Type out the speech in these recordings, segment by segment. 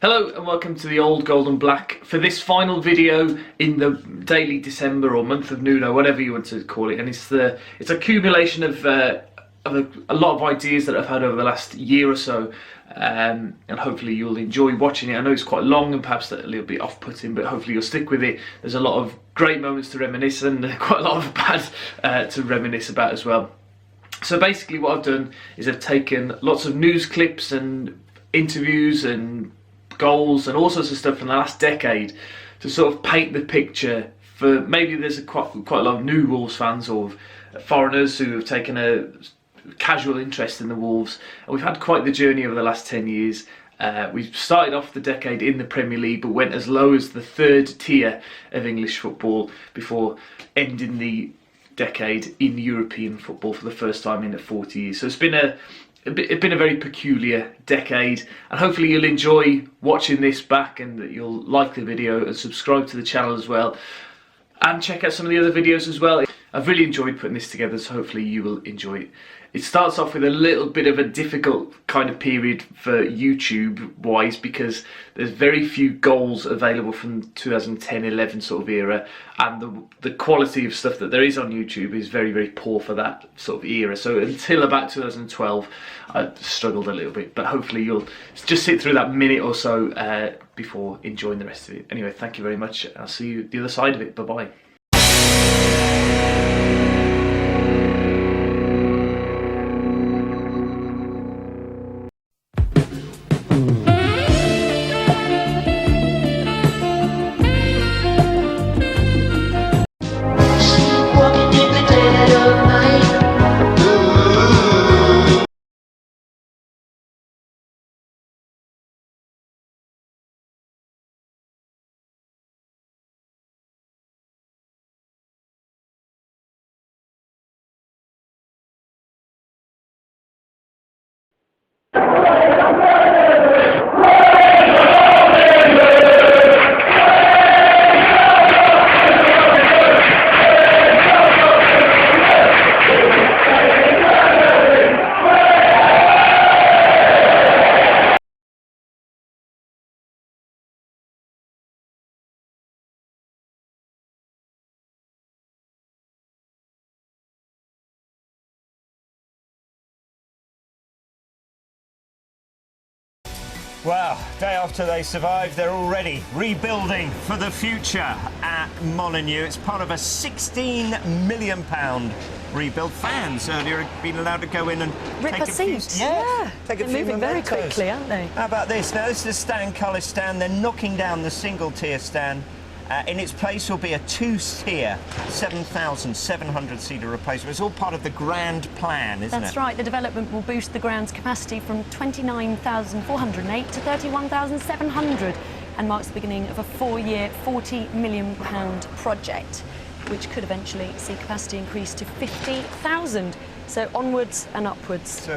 Hello and welcome to the Old Gold and Black for this final video in the daily December or month of Nuno, whatever you want to call it. And it's a accumulation of a lot of ideas that I've had over the last year or so, and hopefully you'll enjoy watching it. I know it's quite long and perhaps a little bit off-putting, but hopefully you'll stick with it. There's a lot of great moments to reminisce and quite a lot of bad to reminisce about as well. So basically what I've done is I've taken lots of news clips and interviews and goals and all sorts of stuff from the last decade to sort of paint the picture for maybe there's quite a lot of new Wolves fans or foreigners who have taken a casual interest in the Wolves. And we've had quite the journey over the last 10 years. We started off the decade in the Premier League but went as low as the third tier of English football before ending the decade in European football for the first time in 40 years. So it's been a very peculiar decade, and hopefully you'll enjoy watching this back and that you'll like the video and subscribe to the channel as well and check out some of the other videos as well. I've really enjoyed putting this together, so hopefully you will enjoy it. It starts off with a little bit of a difficult kind of period for YouTube wise because there's very few goals available from 2010-11 sort of era, and the quality of stuff that there is on YouTube is very, very poor for that sort of era. So until about 2012 I struggled a little bit, but hopefully you'll just sit through that minute or so before enjoying the rest of it. Anyway, thank you very much. I'll see you the other side of it. Bye bye. Well, day after they survived, they're already rebuilding for the future at Molineux. It's part of a £16 million rebuild. Fans earlier had been allowed to go in and rip a seat. Yeah, take a they're few moving very mementos. quickly, aren't they? How about this? Now, this is the stand colour stand. They're knocking down the single-tier stand. In its place will be a two-tier, 7,700-seater replacement. It's all part of the grand plan, isn't it? That's right. The development will boost the ground's capacity from 29,408 to 31,700 and marks the beginning of a four-year, £40 million project, which could eventually see capacity increase to 50,000. So onwards and upwards.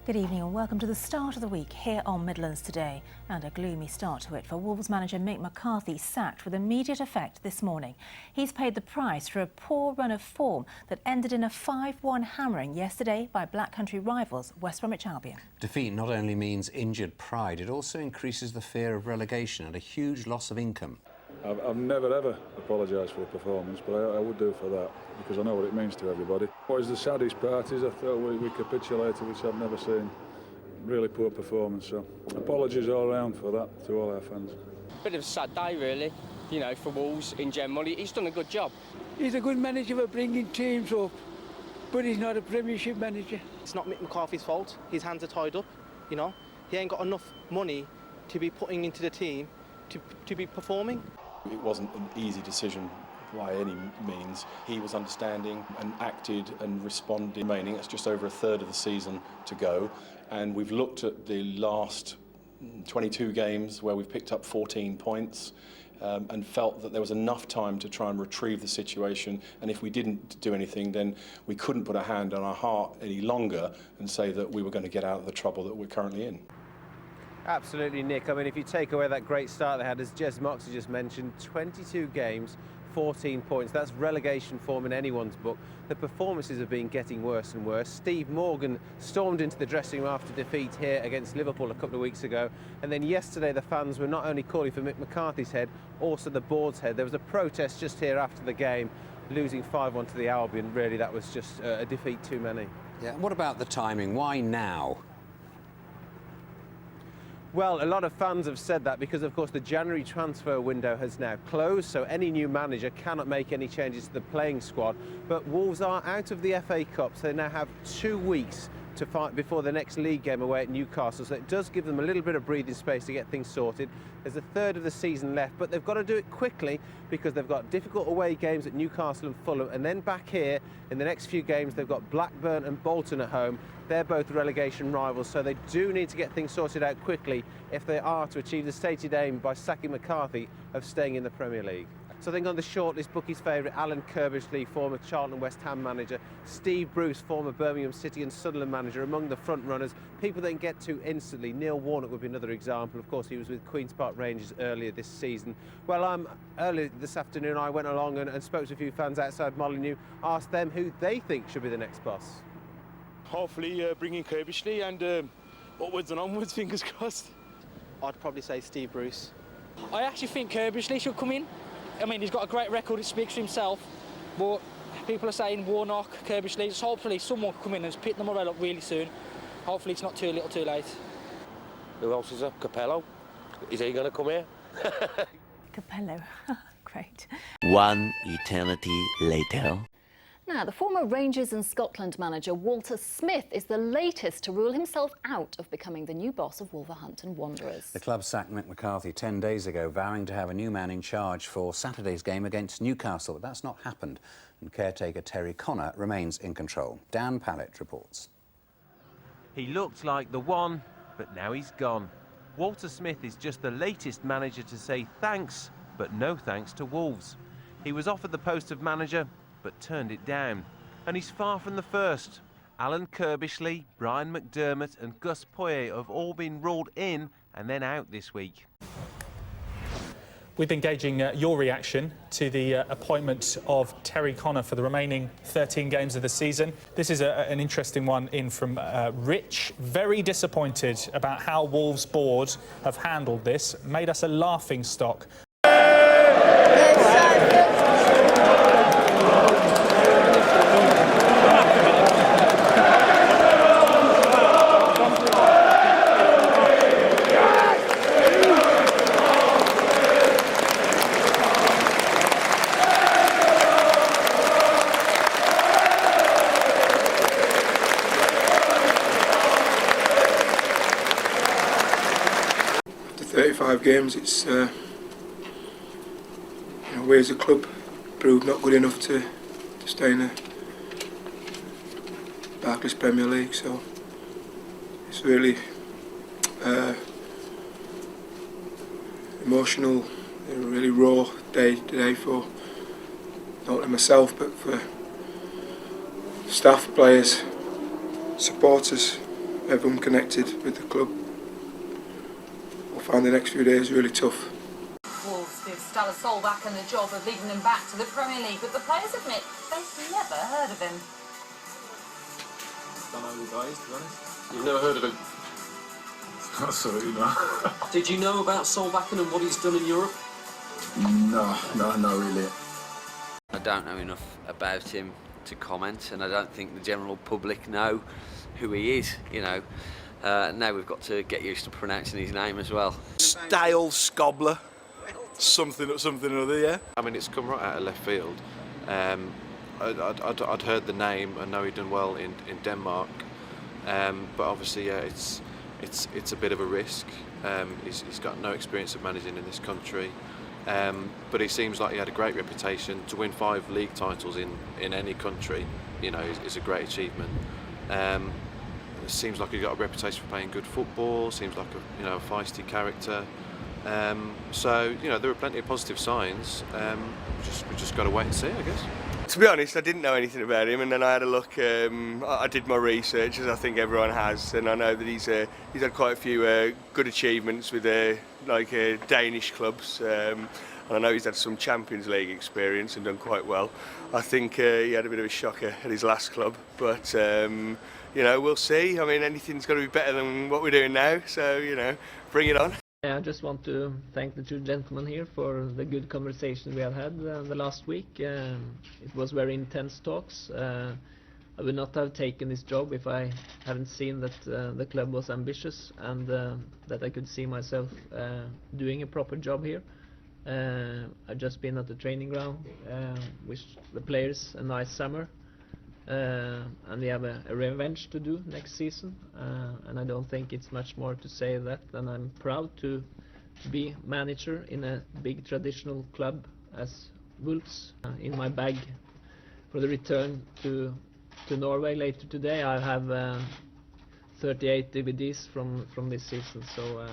Good evening and welcome to the start of the week here on Midlands Today. And a gloomy start to it for Wolves manager Mick McCarthy, sacked with immediate effect this morning. He's paid the price for a poor run of form that ended in a 5-1 hammering yesterday by Black Country rivals West Bromwich Albion. Defeat not only means injured pride, it also increases the fear of relegation and a huge loss of income. I've never ever apologised for the performance, but I would do for that because I know what it means to everybody. What is the saddest part is I thought we capitulated, which I've never seen. Really poor performance, so apologies all round for that to all our fans. Bit of a sad day really. you know, for Wolves in general. He's done a good job. He's a good manager for bringing teams up, but he's not a Premiership manager. It's not Mick McCarthy's fault. His hands are tied up, you know. He ain't got enough money to be putting into the team to be performing. It wasn't an easy decision by any means. He was understanding and acted and responded. Remaining, it's just over a third of the season to go, and we've looked at the last 22 games where we've picked up 14 points and felt that there was enough time to try and retrieve the situation, and if we didn't do anything, then we couldn't put a hand on our heart any longer and say that we were going to get out of the trouble that we're currently in. Absolutely, Nick. I mean, if you take away that great start they had, as Jez Moxley just mentioned, 22 games, 14 points. That's relegation form in anyone's book. The performances have been getting worse and worse. Steve Morgan stormed into the dressing room after defeat here against Liverpool a couple of weeks ago. And then yesterday the fans were not only calling for Mick McCarthy's head, also the board's head. There was a protest just here after the game, losing 5-1 to the Albion. Really, that was just a defeat too many. Yeah, what about the timing? Why now? Well, a lot of fans have said that because, of course, the January transfer window has now closed, so any new manager cannot make any changes to the playing squad. But Wolves are out of the FA Cup, so they now have 2 weeks to fight before the next league game away at Newcastle, so it does give them a little bit of breathing space to get things sorted. There's a third of the season left, but they've got to do it quickly because they've got difficult away games at Newcastle and Fulham, and then back here in the next few games they've got Blackburn and Bolton at home. They're both relegation rivals, so they do need to get things sorted out quickly if they are to achieve the stated aim by sacking McCarthy of staying in the Premier League. So I think on the shortlist, bookies' favourite Alan Kirbishley, former Charlton West Ham manager, Steve Bruce, former Birmingham City and Sunderland manager, among the front runners. People they can get to instantly. Neil Warnock would be another example. Of course, he was with Queen's Park Rangers earlier this season. Well, earlier this afternoon I went along and spoke to a few fans outside Molineux, asked them who they think should be the next boss. Hopefully bringing Kirbishley and upwards and onwards, fingers crossed. I'd probably say Steve Bruce. I actually think Kirbishley should come in. I mean, he's got a great record, it speaks for himself, but people are saying Warnock, Kirbishley, just hopefully someone can come in and pick them all up really soon. Hopefully it's not too little too late. Who else is there? Capello? Is he going to come here? Capello. Great. One eternity later. Now, the former Rangers and Scotland manager Walter Smith is the latest to rule himself out of becoming the new boss of Wolverhampton Wanderers. The club sacked Mick McCarthy 10 days ago, vowing to have a new man in charge for Saturday's game against Newcastle. But that's not happened, and caretaker Terry Connor remains in control. Dan Pallett reports. He looked like the one, but now he's gone. Walter Smith is just the latest manager to say thanks, but no thanks to Wolves. He was offered the post of manager, but turned it down. And he's far from the first. Alan Kirbishley, Brian McDermott and Gus Poyet have all been ruled in and then out this week. We've been gauging your reaction to the appointment of Terry Connor for the remaining 13 games of the season. This is an interesting one in from Rich. Very disappointed about how Wolves board have handled this. Made us a laughing stock. After 35 games, it's we as a club proved not good enough to stay in the Barclays Premier League, so it's really emotional, a really raw day today for not only myself but for staff, players, supporters, everyone connected with the club. We'll find the next few days really tough. Wolves give Stella Solbakken the job of leading them back to the Premier League, but the players admit they've never heard of him. Don't know who the guy is, to be honest. You've never heard of him? Absolutely not. Did you know about Solbakken and what he's done in Europe? No, not really. I don't know enough about him to comment, and I don't think the general public know who he is, you know. Now we've got to get used to pronouncing his name as well. Stale scobbler. something or other, yeah. I mean, it's come right out of left field. I'd heard the name. I know he'd done well in Denmark, but obviously, yeah, it's a bit of a risk. He's got no experience of managing in this country, but he seems like he had a great reputation. To win 5 league titles in any country, you know, is a great achievement. Seems like he got a reputation for playing good football. Seems like a feisty character. So you know, there are plenty of positive signs. We just got to wait and see, I guess. To be honest, I didn't know anything about him, and then I had a look. I did my research, as I think everyone has, and I know that he's had quite a few good achievements with Danish clubs, and I know he's had some Champions League experience and done quite well. I think he had a bit of a shocker at his last club, but you know, we'll see. I mean, anything's got to be better than what we're doing now, so you know, bring it on. I just want to thank the 2 gentlemen here for the good conversation we have had the last week. It was very intense talks. I would not have taken this job if I hadn't seen that the club was ambitious and that I could see myself doing a proper job here. I've just been at the training ground, wish the players a nice summer. And we have a revenge to do next season, and I don't think it's much more to say that than I'm proud to be manager in a big traditional club as Wolves. In my bag for the return to Norway later today, I have 38 DVDs from this season, so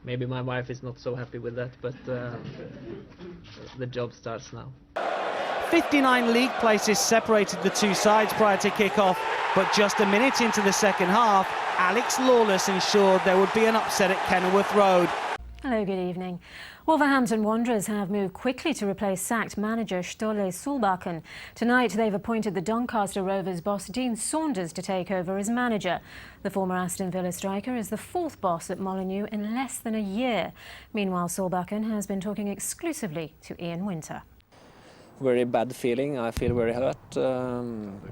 maybe my wife is not so happy with that, but the job starts now. 59 league places separated the 2 sides prior to kick-off, but just a minute into the second half, Alex Lawless ensured there would be an upset at Kenilworth Road. Hello, good evening. Wolverhampton Wanderers have moved quickly to replace sacked manager Ståle Solbakken. Tonight they've appointed the Doncaster Rovers boss Dean Saunders to take over as manager. The former Aston Villa striker is the 4th boss at Molineux in less than a year. Meanwhile, Solbakken has been talking exclusively to Ian Winter. Very bad feeling. I feel very hurt.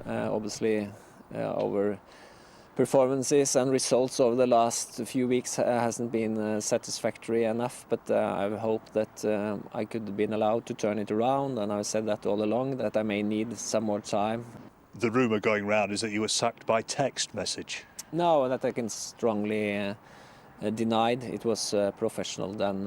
Obviously, our performances and results over the last few weeks hasn't been satisfactory enough. But I hope that I could have been allowed to turn it around, and I've said that all along, that I may need some more time. The rumour going round is that you were sacked by text message. No, that I can strongly denied. It was professional done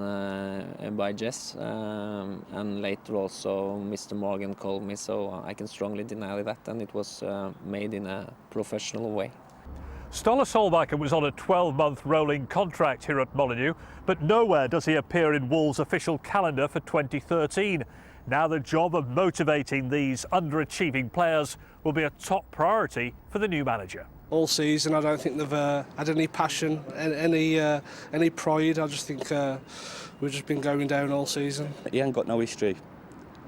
by Jess, and later also Mr. Morgan called me, so I can strongly deny that, and it was made in a professional way. Ståle Solbakken was on a 12-month rolling contract here at Molineux, but nowhere does he appear in Wolves' official calendar for 2013. Now the job of motivating these underachieving players will be a top priority for the new manager. All season, I don't think they've had any passion, any pride. I just think we've just been going down all season. He ain't got no history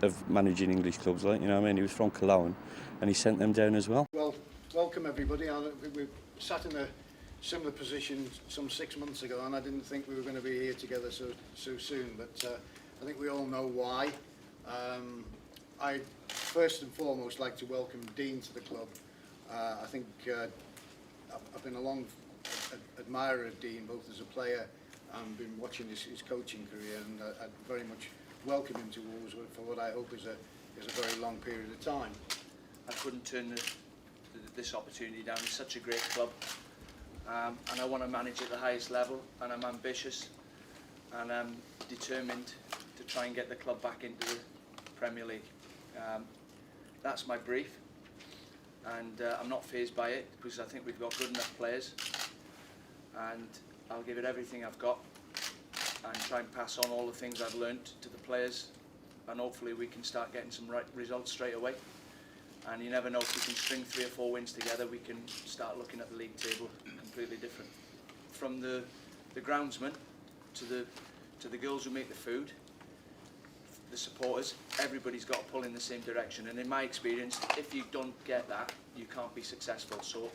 of managing English clubs, like, you know what I mean? He was from Cologne, and he sent them down as well. Well, welcome everybody. We sat in a similar position some 6 months ago, and I didn't think we were going to be here together so soon. But I think we all know why. I first and foremost like to welcome Dean to the club. I think I've been a long admirer of Dean, both as a player and been watching his coaching career, and I'd very much welcome him to Wolves for what I hope is a very long period of time. I couldn't turn this opportunity down. It's such a great club, and I want to manage at the highest level, and I'm ambitious, and I'm determined to try and get the club back into the Premier League. That's my brief. And I'm not fazed by it, because I think we've got good enough players, and I'll give it everything I've got and try and pass on all the things I've learnt to the players, and hopefully we can start getting some right results straight away. And you never know, if we can string 3 or 4 wins together, we can start looking at the league table completely different. From the groundsman to the girls who make the food, the supporters, everybody's got to pull in the same direction, and in my experience, if you don't get that, you can't be successful. So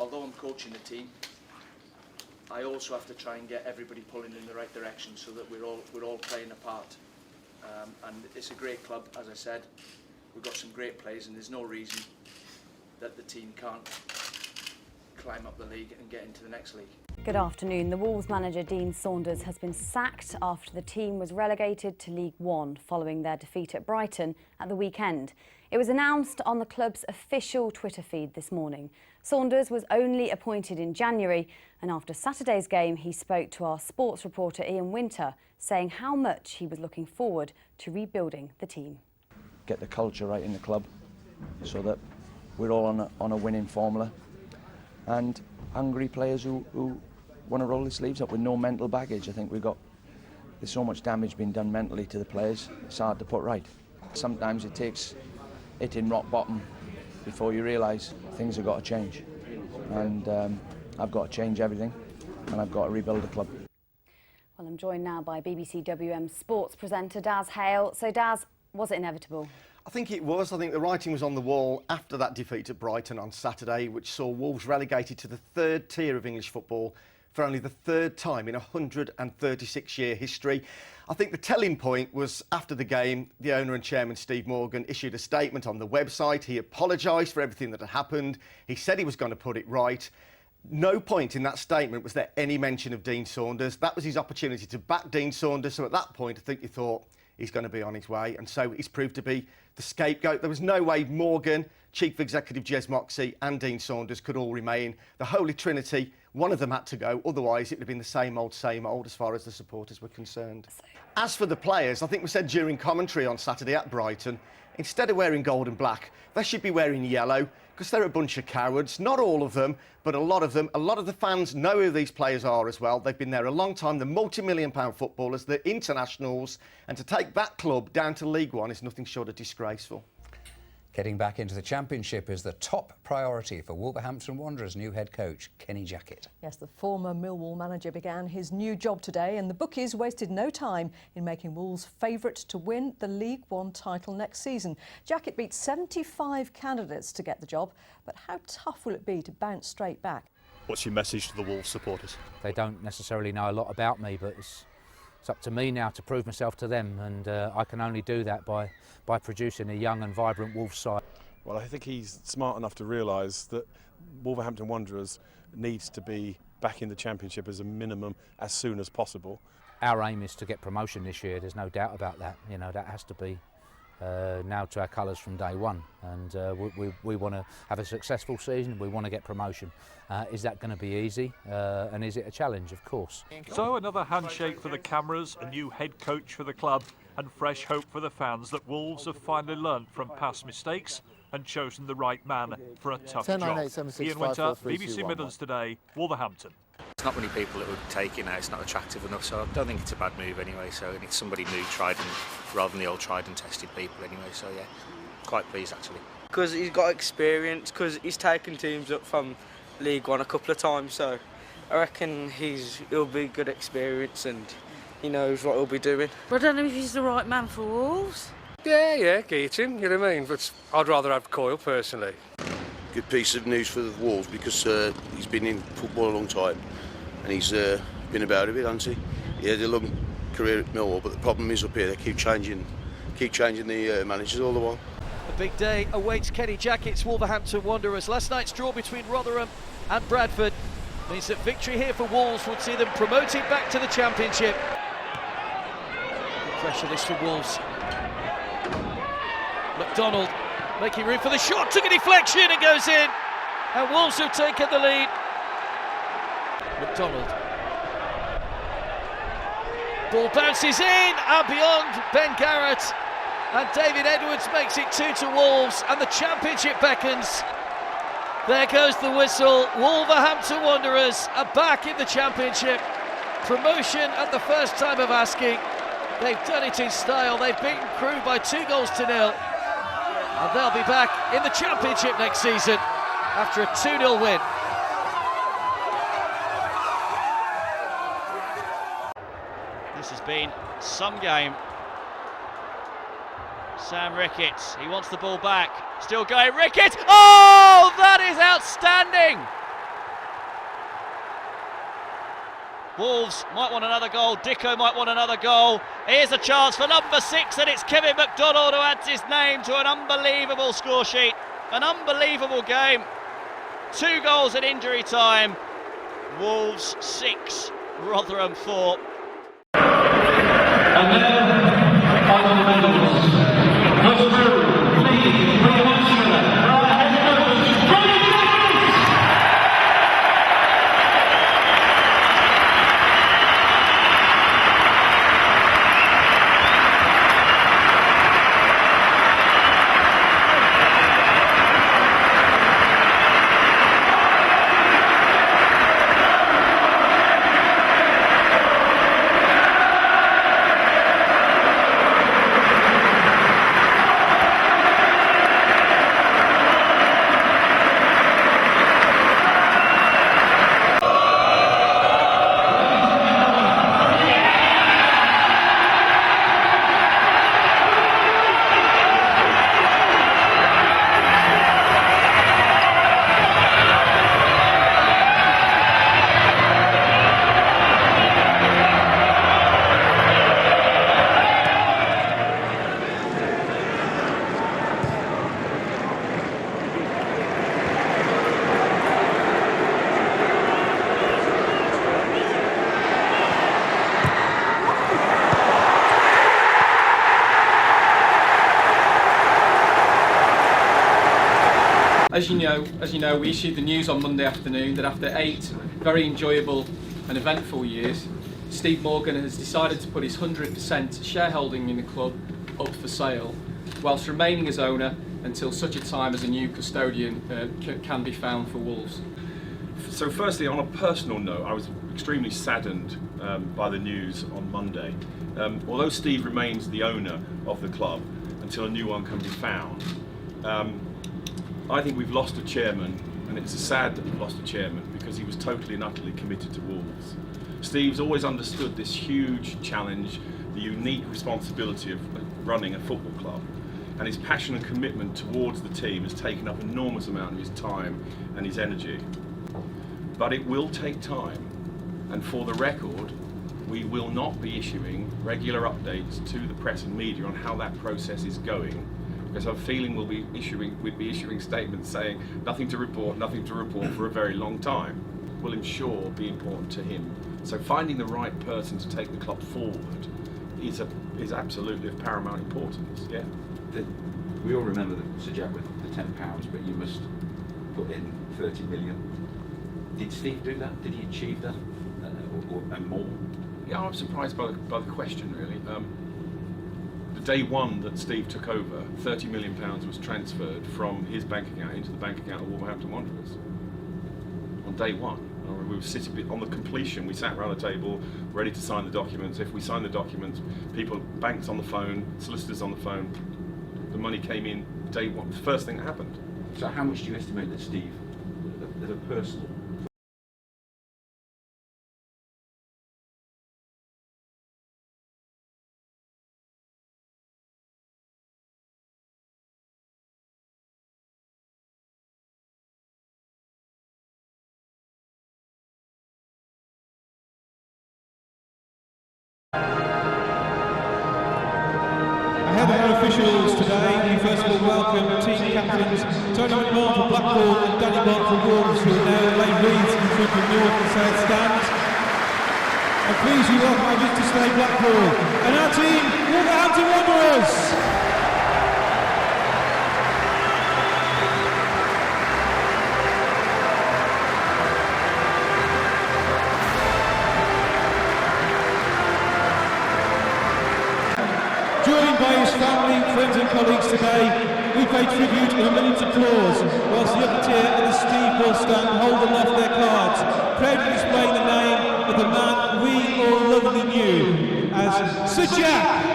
although I'm coaching the team, I also have to try and get everybody pulling in the right direction, so that we're all playing a part. And it's a great club, as I said. We've got some great players, and there's no reason that the team can't climb up the league and get into the next league. Good afternoon. The Wolves manager Dean Saunders has been sacked after the team was relegated to League One following their defeat at Brighton at the weekend. It was announced on the club's official Twitter feed this morning. Saunders was only appointed in January, and after Saturday's game he spoke to our sports reporter Ian Winter, saying how much he was looking forward to rebuilding the team. Get the culture right in the club so that we're all on a winning formula, and hungry players who want to roll their sleeves up with no mental baggage. I think there's so much damage being done mentally to the players, it's hard to put right. Sometimes it takes hitting rock bottom before you realise things have got to change, and I've got to change everything, and I've got to rebuild the club. Well, I'm joined now by BBC WM sports presenter Daz Hale. So Daz, was it inevitable? I think it was. I think the writing was on the wall after that defeat at Brighton on Saturday, which saw Wolves relegated to the third tier of English football for only the third time in 136-year history. I think the telling point was after the game, the owner and chairman Steve Morgan issued a statement on the website. He apologised for everything that had happened. He said he was going to put it right. No point in that statement was there any mention of Dean Saunders. That was his opportunity to back Dean Saunders. So at that point, I think you thought he's going to be on his way. And so he's proved to be the scapegoat. There was no way Morgan, Chief Executive Jez Moxey and Dean Saunders could all remain. The Holy Trinity, one of them had to go. Otherwise, it would have been the same old as far as the supporters were concerned. As for the players, I think we said during commentary on Saturday at Brighton, instead of wearing gold and black, they should be wearing yellow, because they're a bunch of cowards. Not all of them, but a lot of them. A lot of the fans know who these players are as well. They've been there a long time. They're multi-million-pound footballers. They're internationals. And to take that club down to League One is nothing short of disgraceful. Getting back into the Championship is the top priority for Wolverhampton Wanderers' new head coach, Kenny Jackett. Yes, the former Millwall manager began his new job today, and the bookies wasted no time in making Wolves favourite to win the League One title next season. Jackett beat 75 candidates to get the job, but how tough will it be to bounce straight back? What's your message to the Wolves supporters? They don't necessarily know a lot about me, but it's up to me now to prove myself to them, and I can only do that by producing a young and vibrant Wolves side. Well, I think he's smart enough to realise that Wolverhampton Wanderers needs to be back in the Championship as a minimum as soon as possible. Our aim is to get promotion this year, there's no doubt about that. You know, that has to be nailed to our colours from day one, and we want to have a successful season, we want to get promotion. Is that going to be easy, and is it a challenge? Of course. So another handshake for the cameras, a new head coach for the club, and fresh hope for the fans that Wolves have finally learnt from past mistakes and chosen the right man for a tough job. Ian Winter, BBC Midlands Today, Wolverhampton. There's not many people that would take it now, it's not attractive enough, so I don't think it's a bad move anyway, so it's somebody new, rather than the old tried and tested people anyway, so yeah, quite pleased actually. Because he's got experience, because he's taken teams up from League One a couple of times, so I reckon he'll be good experience and he knows what he'll be doing. I don't know if he's the right man for Wolves. Yeah, get him, you know what I mean, but I'd rather have Coyle personally. Good piece of news for the Wolves because he's been in football a long time and he's been about a bit, hasn't he? He had a long career at Millwall, but the problem is up here they keep changing the managers all the while. A big day awaits Kenny Jackett's Wolverhampton Wanderers. Last night's draw between Rotherham and Bradford means that victory here for Wolves would see them promoted back to the Championship. Good pressure this for Wolves. McDonald making room for the shot, took a deflection and goes in, and Wolves have taken the lead. McDonald. Ball bounces in and beyond Ben Garrett, and David Edwards makes it 2-2 Wolves, and the Championship beckons. There goes the whistle. Wolverhampton Wanderers are back in the Championship. Promotion at the first time of asking. They've done it in style. They've beaten Crewe by 2-0, and they'll be back in the Championship next season after a 2-0 win. This has been some game. Sam Ricketts, he wants the ball back. Still going, Ricketts! Oh, that is outstanding! Wolves might want another goal, Dicko might want another goal. Here's a chance for number 6, and it's Kevin McDonald who adds his name to an unbelievable score sheet. An unbelievable game. 2 goals in injury time. Wolves 6, Rotherham 4. And then, on the medals, As you know, we issued the news on Monday afternoon that after 8 very enjoyable and eventful years, Steve Morgan has decided to put his 100% shareholding in the club up for sale, whilst remaining as owner until such a time as a new custodian can be found for Wolves. So firstly, on a personal note, I was extremely saddened by the news on Monday. Although Steve remains the owner of the club until a new one can be found, I think we've lost a chairman, and it's sad that we've lost a chairman because he was totally and utterly committed to Wolves. Steve's always understood this huge challenge, the unique responsibility of running a football club, and his passion and commitment towards the team has taken up an enormous amount of his time and his energy. But it will take time, and for the record, we will not be issuing regular updates to the press and media on how that process is going, because I'm feeling we'd be issuing statements saying nothing to report for a very long time. Will ensure be important to him. So finding the right person to take the club forward is absolutely of paramount importance. Yeah. We all remember that Sir Jack with the £10, but you must put in 30 million. Did Steve do that? Did he achieve that, and more? Yeah, I'm surprised by the question, really. The day one that Steve took over, £30 million was transferred from his bank account into the bank account of Wolverhampton Wanderers. On day one. We were sitting on the completion, we sat around a table ready to sign the documents. If we signed the documents, banks on the phone, solicitors on the phone, the money came in day one, the first thing that happened. So how much do you estimate that Steve, as a personal, Ahead of our officials today, we first of all welcome team captains Tony McMahon for Blackpool and Danny Bott for Wolves, who are now laid wreaths in front of North and South Stand. And please we welcome our visitors today, Blackpool, and our team, Wolverhampton Wanderers. Joined by his family, friends and colleagues today, we pay tribute in a minute's applause, whilst the upper tier and the Steve Ball stand hold aloft their cards, proudly displaying the name of the man we all lovingly knew as Sir Jack.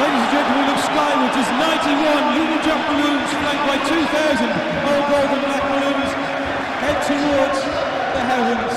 Ladies and gentlemen, look skywards as 91 Union Jack balloons flanked by 2,000 old gold and black balloons head towards the heavens.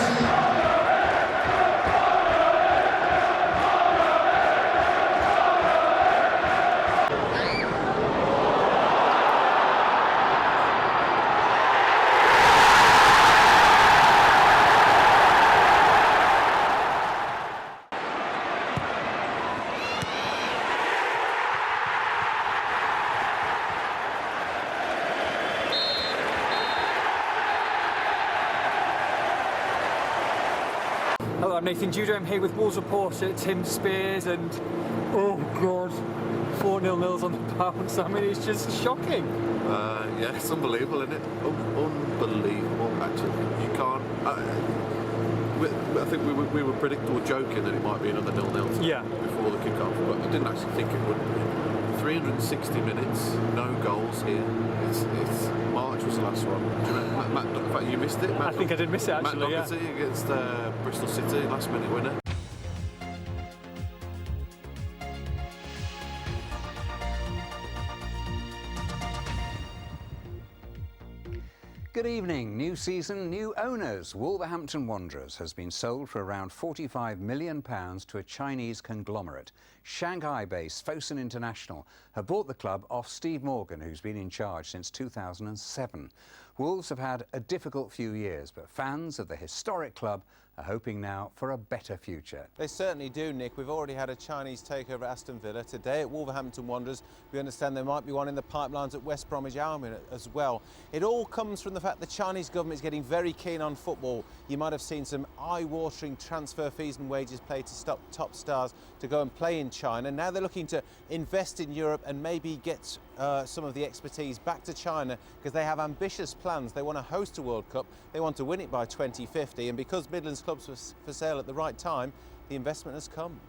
Hello, I'm Nathan Judah. I'm here with Wolves reporter Tim Spears, and oh god, 4-0 nils on the bounce. I mean, it's just shocking. Yeah, it's unbelievable, isn't it? Unbelievable, actually. You can't. I think we were predictable joking that it might be another 0-0 before the kick-off, but I didn't actually think it would be. 360 minutes, no goals here. It's March was the last one. Do you remember, Matt, in fact, you missed it. I think I did miss it actually. Matt Doherty against Bristol City, last-minute winner. Good evening. New season, new owners. Wolverhampton Wanderers has been sold for around £45 million to a Chinese conglomerate. Shanghai-based Fosun International have bought the club off Steve Morgan, who's been in charge since 2007. Wolves have had a difficult few years, but fans of the historic club are hoping now for a better future. They certainly do, Nick. We've already had a Chinese takeover at Aston Villa. Today at Wolverhampton Wanderers, we understand there might be one in the pipelines at West Bromwich Albion as well. It all comes from the fact the Chinese government is getting very keen on football. You might have seen some eye-watering transfer fees and wages paid to stop top stars to go and play in China. Now they're looking to invest in Europe and maybe get some of the expertise back to China, because they have ambitious plans. They want to host a World Cup, they want to win it by 2050, and because Midlands clubs were for sale at the right time, the investment has come.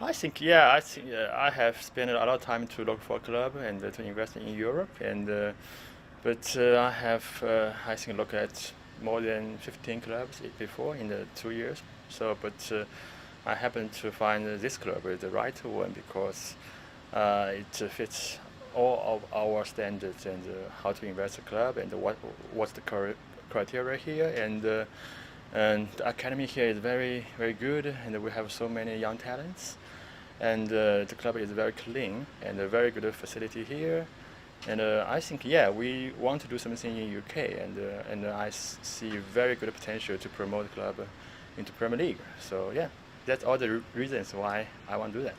I think I have spent a lot of time to look for a club and to invest in Europe, and but I have I think looked at more than 15 clubs before in the 2 years. So, but I happened to find this club is the right one, because it fits all of our standards and how to invest a club and what's the criteria here, and the academy here is very good, and we have so many young talents, and the club is very clean and a very good facility here, and I think we want to do something in UK, and I see very good potential to promote the club into Premier League. So that's all the reasons why I want to do that.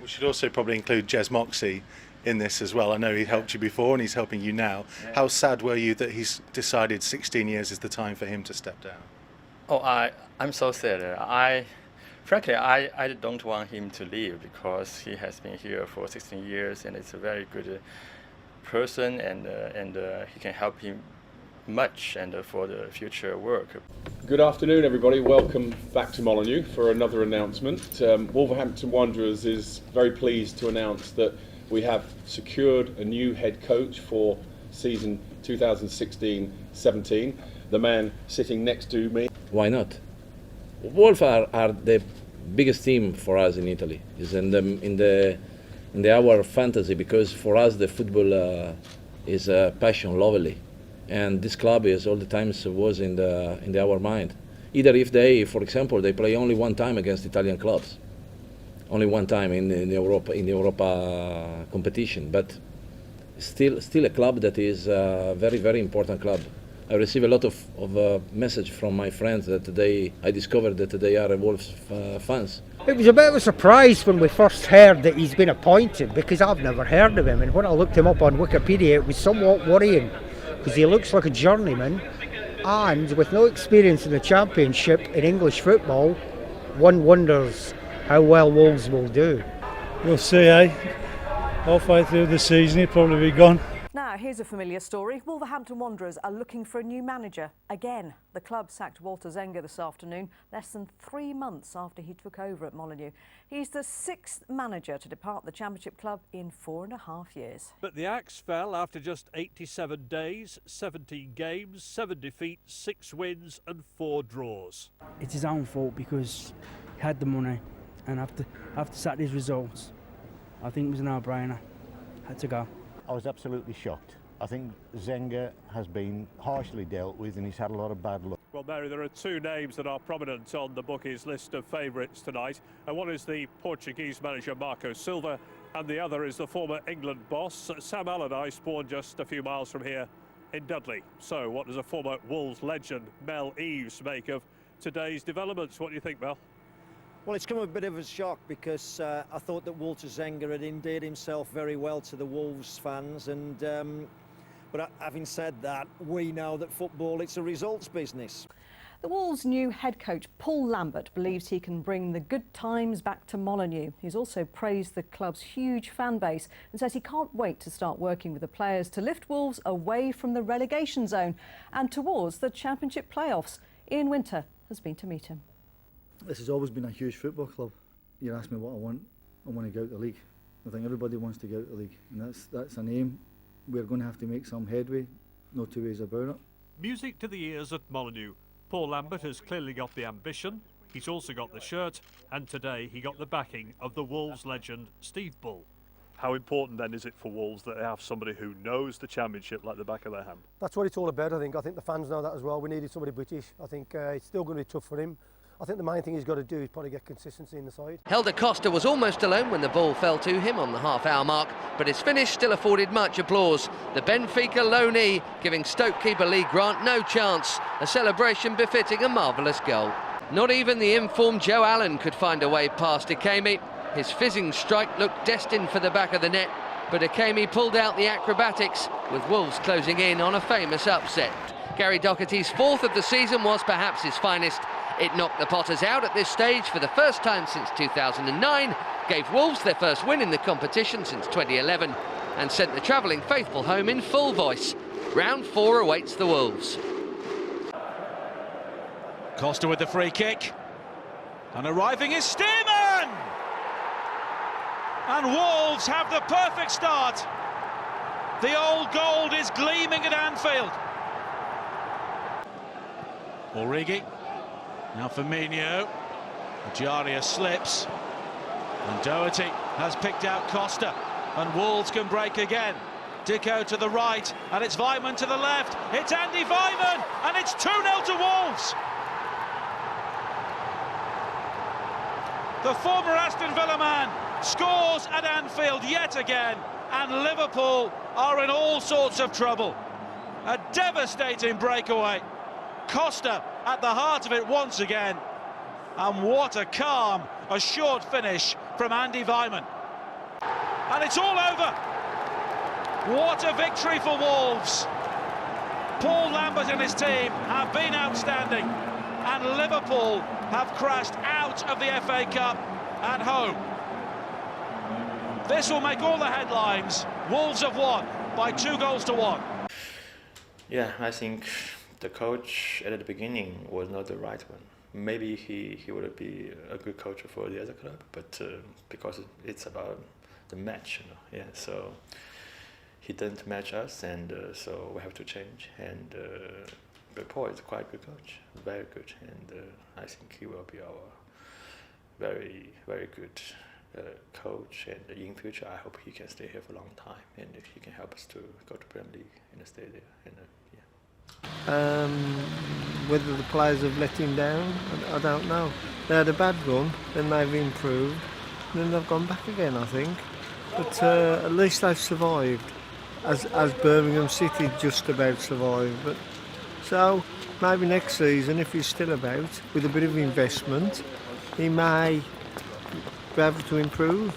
We should also probably include Jez Moxey in this as well. I know he helped you before and he's helping you now. How sad were you that he's decided 16 years is the time for him to step down? Oh, I'm so sad. Frankly, I don't want him to leave, because he has been here for 16 years and it's a very good person, and he can help him much and for the future work. Good afternoon, everybody. Welcome back to Molyneux for another announcement. Wolverhampton Wanderers is very pleased to announce that we have secured a new head coach for season 2016-17. The man sitting next to me. Why not? Wolves are the biggest team for us in Italy. It's in the our fantasy, because for us the football is a passion, lovely, and this club is all the times was in our mind. Either if they, for example, they play only one time against Italian clubs, only one time in the Europa competition, but still a club that is a very important club. I receive a lot of message from my friends that I discovered that they are Wolves fans. It was a bit of a surprise when we first heard that he's been appointed, because I've never heard of him, and when I looked him up on Wikipedia it was somewhat worrying, because he looks like a journeyman, and with no experience in the Championship in English football, one wonders how well Wolves will do. We'll see, halfway through the season he'll probably be gone. Now, here's a familiar story. Wolverhampton Wanderers are looking for a new manager again. The club sacked Walter Zenga this afternoon, less than 3 months after he took over at Molyneux. He's the 6th manager to depart the Championship club in 4.5 years. But the axe fell after just 87 days, 17 games, 7 defeats, 6 wins and 4 draws. It's his own fault, because he had the money, and after sack these results, I think it was a no-brainer. Had to go. I was absolutely shocked. I think Zenga has been harshly dealt with and he's had a lot of bad luck. Well, Mary, there are two names that are prominent on the bookies' list of favourites tonight. And one is the Portuguese manager Marco Silva, and the other is the former England boss. Sam Allardyce, born just a few miles from here in Dudley. So what does a former Wolves legend, Mel Eves, make of today's developments? What do you think, Mel? Well, it's come a bit of a shock because I thought that Walter Zenga had endeared himself very well to the Wolves fans, and but having said that, we know that football, it's a results business. The Wolves' new head coach, Paul Lambert, believes he can bring the good times back to Molineux. He's also praised the club's huge fan base and says he can't wait to start working with the players to lift Wolves away from the relegation zone and towards the Championship playoffs. Ian Winter has been to meet him. This has always been a huge football club. You ask me what I want to go out the league. I think everybody wants to go out the league, and that's an aim. We're going to have to make some headway, no two ways about it. Music to the ears at Molineux. Paul Lambert has clearly got the ambition, he's also got the shirt, and today he got the backing of the Wolves legend Steve Bull. How important then is it for Wolves that they have somebody who knows the Championship like the back of their hand? That's what it's all about, I think. I think the fans know that as well. We needed somebody British. I think it's still going to be tough for him. I think the main thing he's got to do is probably get consistency in the side. Helder Costa was almost alone when the ball fell to him on the half-hour mark, but his finish still afforded much applause. The Benfica loanee giving Stoke keeper Lee Grant no chance, a celebration befitting a marvellous goal. Not even the informed Joe Allen could find a way past Ikemi. His fizzing strike looked destined for the back of the net, but Ikemi pulled out the acrobatics, with Wolves closing in on a famous upset. Gary Doherty's fourth of the season was perhaps his finest. It knocked the Potters out at this stage for the first time since 2009, gave Wolves their first win in the competition since 2011, and sent the travelling faithful home in full voice. Round 4 awaits the Wolves. Costa with the free kick, and arriving is Stearman! And Wolves have the perfect start. The old gold is gleaming at Anfield. Origi. Now Firmino, Jaria slips, and Doherty has picked out Costa, and Wolves can break again. Dicko to the right, and it's Weimann to the left. It's Andy Weimann, and it's 2-0 to Wolves. The former Aston Villa man scores at Anfield yet again, and Liverpool are in all sorts of trouble. A devastating breakaway. Costa at the heart of it once again, and what a calm, a short finish from Andy Weimann. And it's all over. What a victory for Wolves. Paul Lambert and his team have been outstanding, and Liverpool have crashed out of the FA Cup at home. This will make all the headlines. Wolves have won by 2-1. Yeah, I think the coach at the beginning was not the right one. Maybe he would be a good coach for the other club, but because it's about the match, yeah. So he didn't match us, and so we have to change. And but Paul is quite a good coach, very good, and I think he will be our very, very good coach. And in future, I hope he can stay here for a long time, and if he can help us to go to Premier League and stay there. And Whether the players have let him down, I don't know. They had a bad run, then they've improved, and then they've gone back again, I think. But at least they've survived, as Birmingham City just about survived. But so maybe next season, if he's still about, with a bit of investment, he may be able to improve.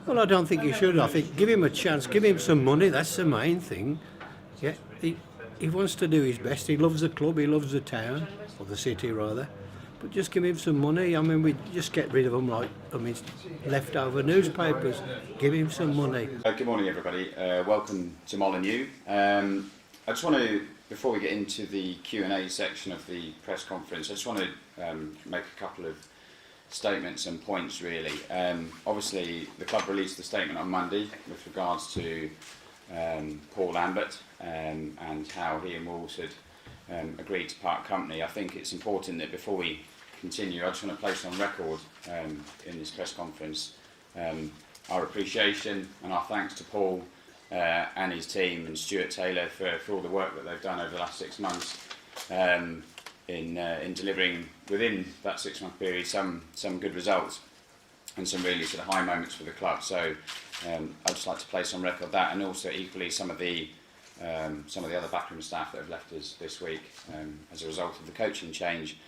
Well, I don't think he should. I think give him a chance, give him some money. That's the main thing. Yeah, he wants to do his best. He loves the club, he loves the town, or the city rather. But just give him some money. I mean, we just get rid of them like, leftover newspapers. Give him some money. Good morning, everybody. Welcome to Molineux. I just want to, before we get into the Q&A section of the press conference, I just want to make a couple of statements and points, really. Obviously, the club released a statement on Monday with regards to Paul Lambert and how he and Wolves had agreed to part company. I think it's important that before we continue, I just want to place on record in this press conference our appreciation and our thanks to Paul and his team and Stuart Taylor for all the work that they've done over the last 6 months in delivering within that 6-month period some good results and some really sort of high moments for the club. So I'd just like to place on record that, and also equally some of the other backroom staff that have left us this week as a result of the coaching change.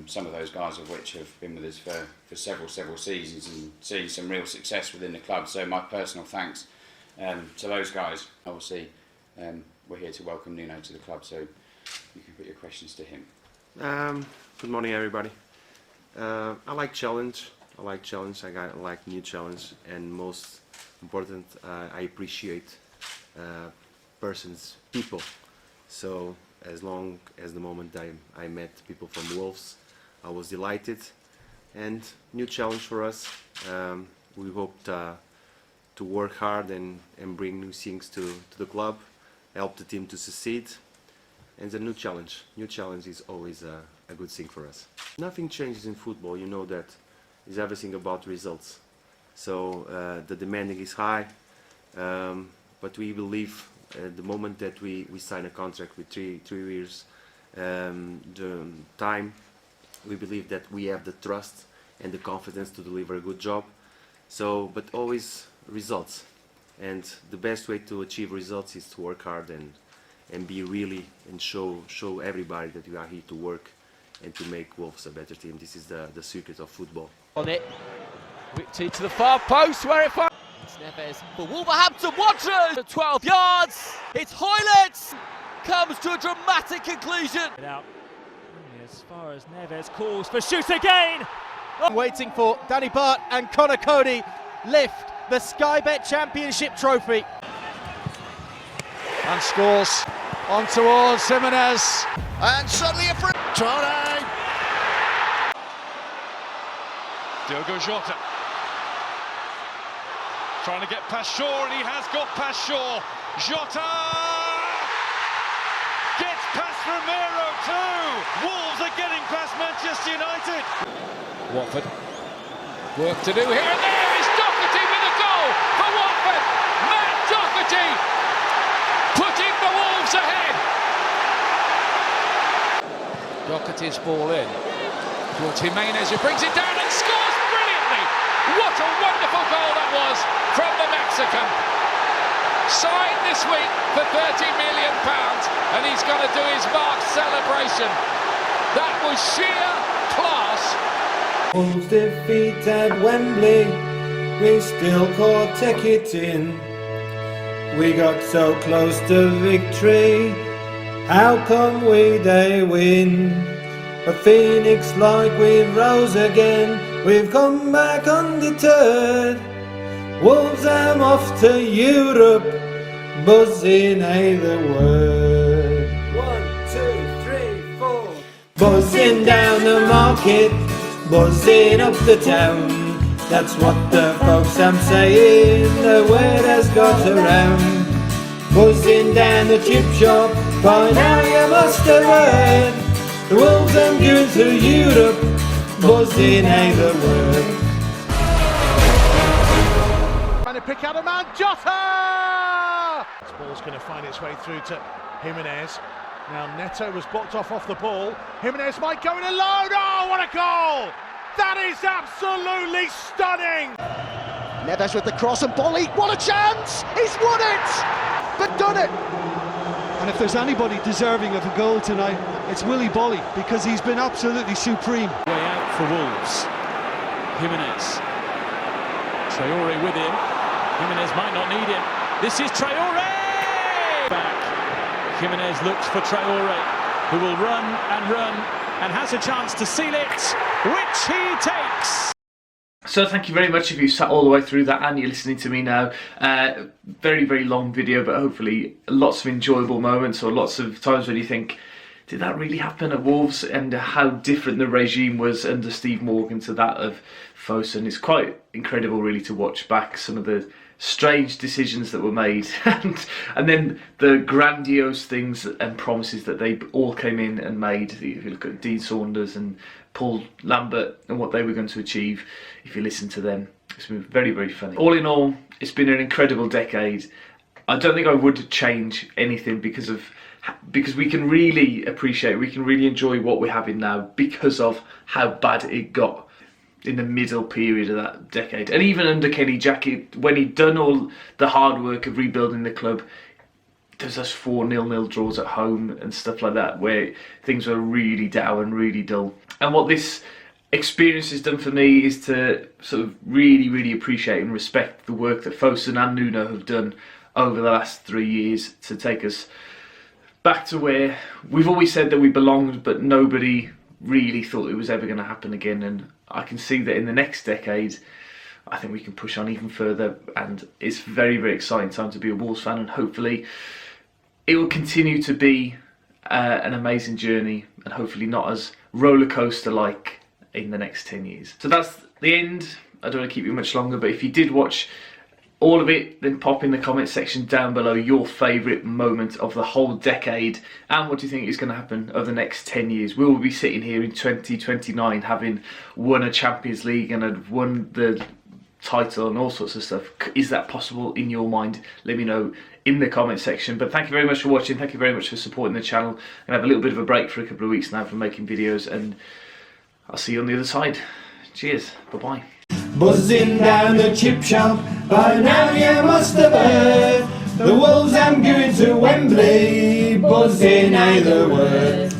Some of those guys of which have been with us for several seasons and seen some real success within the club. So my personal thanks to those guys. Obviously, we're here to welcome Nuno to the club, so you can put your questions to him. Good morning, everybody. I like challenge. I like new challenge, and most important, I appreciate people. So as long as the moment I met people from Wolves, I was delighted. And new challenge for us. We hope to work hard and bring new things to the club, help the team to succeed. And the new challenge. New challenge is always a good thing for us. Nothing changes in football, you know that. It's everything about results. So the demanding is high, but we believe the moment that we sign a contract with three years the time, we believe that we have the trust and the confidence to deliver a good job. So, but always results. And the best way to achieve results is to work hard and be really and show everybody that we are here to work and to make Wolves a better team. This is the secret of football. On it, whipped to the far post where it finds. It's Neves for Wolverhampton Wanderers. 12 yards. It's Hoylett. Comes to a dramatic conclusion. Out as far as Neves calls for shoot again. Waiting for Danny Bart and Connor Cody lift the Sky Bet Championship trophy. And scores on towards Jimenez. And suddenly a free. Traoré. Diogo Jota. Trying to get past Shaw, and he has got past Shaw. Jota gets past Romero too. Wolves are getting past Manchester United. Watford. Work to do here and there. It's Doherty with a goal for Watford. Matt Doherty putting the Wolves ahead. Doherty's ball in towards Jimenez, who brings it down and scores brilliantly. What a wonderful goal that was from the Mexican. Signed this week for £30 million, and he's going to do his marked celebration. That was sheer class. Wolves defeat at Wembley, we still caught Jackett in. We got so close to victory, how come they win? But Phoenix, like we've rose again, we've come back undeterred. Wolves, I'm off to Europe, buzzing ain't the word. 1, 2, 3, 4. Buzzing down the market, buzzing up the town. That's what the folks I'm saying, the word has got around. Buzzing down the chip shop, by now you must have heard. The Wolves I'm going to Europe, buzzing ain't the word. Trying to pick out a man, Jota! This ball's going to find its way through to Jimenez. Now Neto was blocked off the ball. Jimenez might go in alone. Oh, what a goal! That is absolutely stunning! Neves with the cross and Bolly, what a chance! He's won it! But done it! And if there's anybody deserving of a goal tonight, it's Willy Bolly, because he's been absolutely supreme. Way out for Wolves. Jimenez. Traoré with him. Jimenez might not need him. This is Traoré! Back. Jimenez looks for Traoré, who will run and has a chance to seal it, which he takes. So thank you very much if you sat all the way through that and you're listening to me now. Very, very long video, but hopefully lots of enjoyable moments, or lots of times when you think, did that really happen at Wolves? And how different the regime was under Steve Morgan to that of Fosun. It's quite incredible really to watch back some of the strange decisions that were made and then the grandiose things and promises that they all came in and made. If you look at Dean Saunders and Paul Lambert and what they were going to achieve, if you listen to them, It's been very, very funny. All in all, it's been an incredible decade. I don't think I would change anything because we can really appreciate, we can really enjoy what we're having now because of how bad it got in the middle period of that decade. And even under Kenny Jackett, when he'd done all the hard work of rebuilding the club, there's those 4-0 draws at home and stuff like that where things were really down and really dull. And what this experience has done for me is to sort of really, really appreciate and respect the work that Fosun and Nuno have done over the last 3 years to take us back to where we've always said that we belonged, but nobody really thought it was ever going to happen again. And I can see that in the next decade, I think we can push on even further, and it's very, very exciting time to be a Wolves fan, and hopefully it will continue to be an amazing journey, and hopefully not as roller coaster like in the next 10 years. So that's the end. I don't want to keep you much longer, but if you did watch all of it, then pop in the comment section down below your favourite moment of the whole decade, and what do you think is going to happen over the next 10 years. Will we be sitting here in 2029 having won a Champions League and had won the title and all sorts of stuff? Is that possible in your mind? Let me know in the comment section. But thank you very much for watching. Thank you very much for supporting the channel. I'm going to have a little bit of a break for a couple of weeks now from making videos, and I'll see you on the other side. Cheers. Bye-bye. Buzzing down the chip shop, by now you must have heard the Wolves I'm going to Wembley, buzzing either word.